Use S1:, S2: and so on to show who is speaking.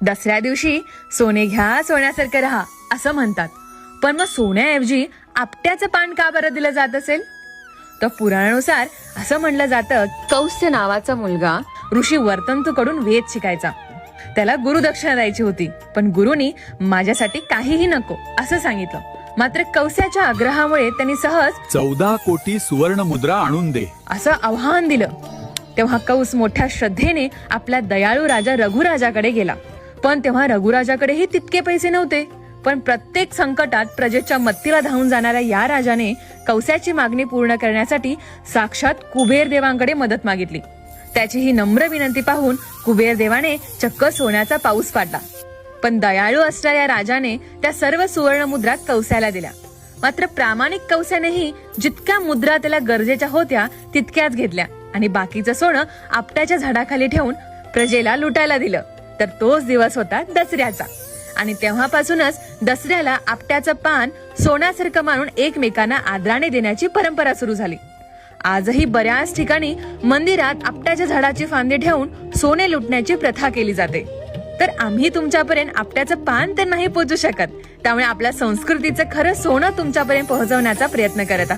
S1: दसऱ्या दिवशी सोने घ्या सोन्यासारखं राहा असं म्हणतात, पण मग सोन्याऐवजी आपट्याचं पान का बरं दिलं जात असेल? तर पुराणानुसार असं म्हणलं जातं, कौस्य नावाचा मुलगा ऋषी वर्तंतूकडून वेद शिकायचा. त्याला गुरुदक्षिणा द्यायची होती, पण गुरुनी माझ्यासाठी काहीही नको असं सांगितलं. मात्र कौस्याच्या आग्रहामुळे त्यांनी सहज
S2: 14 कोटी सुवर्ण मुद्रा आणून दे
S1: असं आव्हान दिलं. तेव्हा कौस मोठ्या श्रद्धेने आपल्या दयाळू राजा रघुराजाकडे गेला. पण तेव्हा रघुराजाकडेही तितके पैसे नव्हते. पण प्रत्येक संकटात प्रजेच्या मत्तीला धावून जाणाऱ्या या राजाने कौस्याची मागणी पूर्ण करण्यासाठी साक्षात कुबेर देवांकडे मदत मागितली. त्याची ही नम्र विनंती पाहून कुबेर देवाने चक्क सोन्याचा पाऊस पाडला. पण दयाळू असणाऱ्या राजाने त्या सर्व सुवर्ण मुद्रा कौस्याला दिल्या. मात्र प्रामाणिक कौस्यानेही जितक्या मुद्रा त्याला गरजेच्या होत्या तितक्याच घेतल्या आणि बाकीचं सोनं आपट्याच्या झाडाखाली ठेवून प्रजेला लुटायला दिलं. तर तोच दिवस होता दसऱ्याचा. आणि तेव्हापासूनच दसऱ्याला आपट्याचं पान सोन्यासारखं मानून एकमेकांना आदराने देण्याची परंपरा सुरू झाली. आजही बऱ्याच ठिकाणी मंदिरात आपट्याच्या झाडाची फांदी ठेवून सोने लुटण्याची प्रथा केली जाते. तर आम्ही तुमच्यापर्यंत आपट्याचं पान तर नाही पोहोचू शकत, त्यामुळे आपल्या संस्कृतीचं खरं सोनं तुमच्यापर्यंत पोहोचवण्याचा प्रयत्न करत आहोत.